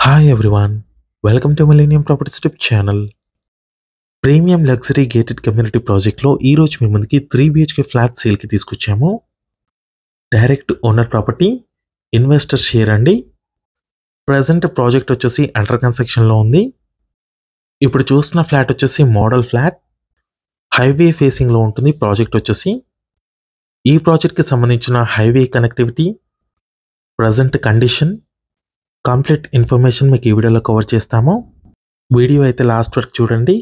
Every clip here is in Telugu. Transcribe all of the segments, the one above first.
Hi everyone, welcome to Millennium Properties Tip channel. Premium luxury gated community ప్రాజెక్ట్లో ఈ రోజు మీ ముందుకి 3 BHK ఫ్లాట్ సేల్కి తీసుకొచ్చాము. Direct owner property, investor share అండి. ప్రజెంట్ ప్రాజెక్ట్ వచ్చేసి అండర్ కన్స్ట్రక్షన్లో ఉంది. ఇప్పుడు చూస్తున్న ఫ్లాట్ వచ్చేసి మోడల్ ఫ్లాట్, హైవే ఫేసింగ్లో ఉంటుంది. ప్రాజెక్ట్ వచ్చేసి ఈ ప్రాజెక్ట్కి సంబంధించిన highway connectivity, present condition, complete information మీకు ఈ వీడియోలో కవర్ చేస్తాము. వీడియో అయితే లాస్ట్ వరకు చూడండి.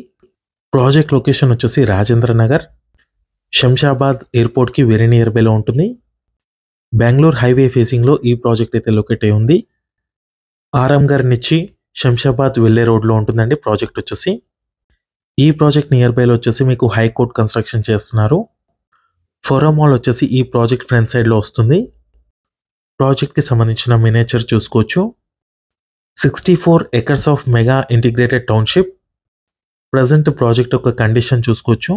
ప్రాజెక్ట్ లొకేషన్ వచ్చేసి రాజేంద్ర నగర్, శంషాబాద్ ఎయిర్పోర్ట్కి వెరీ నియర్ బైలో ఉంటుంది. బెంగళూరు హైవే ఫేసింగ్లో ఈ ప్రాజెక్ట్ అయితే లొకేట్ అయి ఉంది. ఆరాంఘర్ నుంచి శంషాబాద్ వెళ్ళే రోడ్లో ఉంటుందండి ప్రాజెక్ట్ వచ్చేసి. ఈ ప్రాజెక్ట్ నియర్ బైలో వచ్చేసి మీకు హైకోర్ట్ కన్స్ట్రక్షన్ చేస్తున్నారు. ఫోరమాల్ వచ్చేసి ఈ ప్రాజెక్ట్ ఫ్రంట్ సైడ్లో వస్తుంది. ప్రాజెక్ట్కి సంబంధించిన మినేచర్ చూసుకోవచ్చు. 64 acres of mega integrated township. Present project యొక్క కండిషన్ చూసుకోవచ్చు.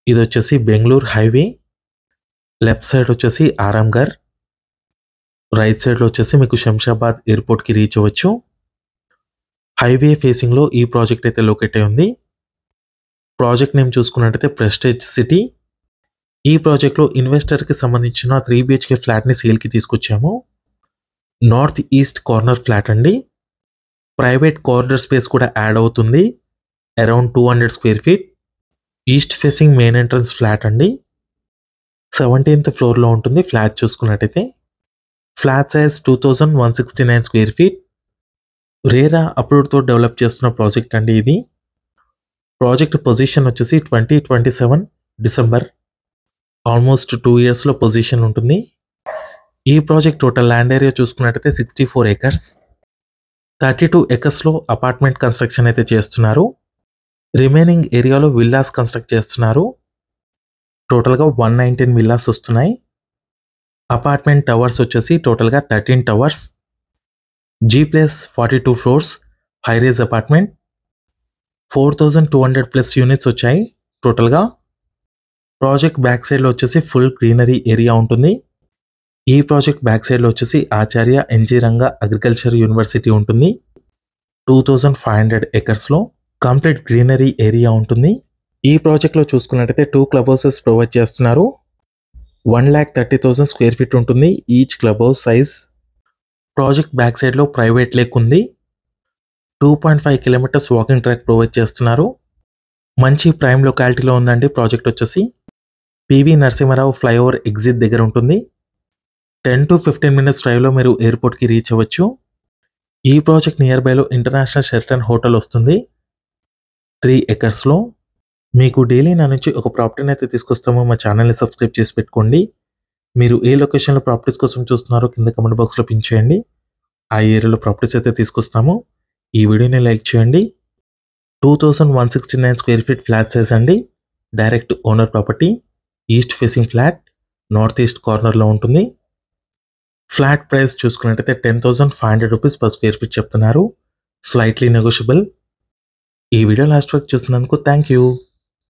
ఇది వచ్చేసి బెంగళూరు హైవే, లెఫ్ట్ సైడ్ వచ్చేసి ఆరాంఘర్, రైట్ సైడ్లో వచ్చేసి మీకు శంషాబాద్ ఎయిర్పోర్ట్కి రీచ్ అవ్వచ్చు. హైవే ఫేసింగ్లో ఈ ప్రాజెక్ట్ అయితే లొకేట్ అయి ఉంది. ప్రాజెక్ట్ నేమ్ చూసుకున్నట్టయితే ప్రెస్టేజ్ సిటీ. ఈ ప్రాజెక్ట్లో ఇన్వెస్టర్కి సంబంధించిన 3 BHK ఫ్లాట్ని సేల్కి తీసుకొచ్చాము. నార్త్ ఈస్ట్ కార్నర్ ఫ్లాట్ అండి. ప్రైవేట్ కార్నర్ స్పేస్ కూడా యాడ్ అవుతుంది. Around 200 square feet. East facing main entrance flat అండి. 17th ఫ్లోర్లో ఉంటుంది ఫ్లాట్ చూసుకున్నట్టయితే. Flat size 2169 square feet. RERA అప్రూవ్డ్తో డెవలప్ చేస్తున్న ప్రాజెక్ట్ అండి ఇది. ప్రాజెక్ట్ పొజిషన్ వచ్చేసి 2027 డిసెంబర్. ఆల్మోస్ట్ 2 ఇయర్స్లో పొజిషన్ ఉంటుంది. ఈ ప్రాజెక్ట్ టోటల్ ల్యాండ్ ఏరియా చూసుకున్నట్టయితే 64 acres. 32 acresలో అపార్ట్మెంట్ కన్స్ట్రక్షన్ అయితే చేస్తున్నారు. రిమైనింగ్ ఏరియాలో విల్లాస్ కన్స్ట్రక్ట్ చేస్తున్నారు. టోటల్గా 119 విల్లాస్ వస్తున్నాయి. అపార్ట్మెంట్ టవర్స్ వచ్చేసి టోటల్గా 13 towers. G+42 floors హైరేజ్ apartment. 4200+ units వచ్చాయి టోటల్గా. ప్రాజెక్ట్ బ్యాక్ సైడ్లో వచ్చేసి ఫుల్ గ్రీనరీ ఏరియా ఉంటుంది. ఈ ప్రాజెక్ట్ బ్యాక్ సైడ్లో వచ్చేసి ఆచార్య ఎన్జీ రంగా అగ్రికల్చర్ యూనివర్సిటీ ఉంటుంది. 2500 acresలో కంప్లీట్ గ్రీనరీ ఏరియా ఉంటుంది. ఈ ప్రాజెక్ట్లో చూసుకున్నట్టయితే 2 క్లబ్ హౌసెస్ ప్రొవైడ్ చేస్తున్నారు. 1,30,000 స్క్వేర్ ఫీట్ ఉంటుంది each club house size. Project back సైడ్లో ప్రైవేట్ లేక్ ఉంది. 2.5 kilometers వాకింగ్ ట్రాక్ ప్రొవైడ్ చేస్తున్నారు. మంచి ప్రైమ్ లొకాలిటీలో ఉందండి ప్రాజెక్ట్ వచ్చేసి. పివి నరసింహారావు ఫ్లైఓవర్ ఎగ్జిట్ దగ్గర ఉంటుంది. 10 to 15 minutes డ్రైవ్లో మీరు ఎయిర్పోర్ట్కి రీచ్ అవ్వచ్చు. ఈ ప్రాజెక్ట్ నియర్ బైలో ఇంటర్నేషనల్ షెల్టన్ హోటల్ వస్తుంది 3 acresలో. మీకు డైలీ నా నుంచి ఒక ప్రాపర్టీని అయితే తీసుకొస్తాము. మా ఛానల్ని సబ్స్క్రైబ్ చేసి పెట్టుకోండి. మీరు ఏ లొకేషన్లో ప్రాపర్టీస్ కోసం చూస్తున్నారో కింద కమెంట్ బాక్స్లో పిన్ చేయండి. ఆ ఏరియాలో ప్రాపర్టీస్ అయితే తీసుకొస్తాము. ఈ వీడియోని లైక్ చేయండి. 2169 స్క్వేర్ ఫీట్ ఫ్లాట్ సైజ్ అండి. Direct owner property, east facing flat, north east కార్నర్లో ఉంటుంది. ఫ్లాట్ ప్రైస్ చూసుకున్నట్టయితే 10,500 రూపీస్ పర్ స్క్వేర్ ఫీట్ చెప్తున్నారు. Slightly negotiable. ఈ వీడియో లాస్ట్ వరకు చూస్తున్నందుకు థ్యాంక్ యూ.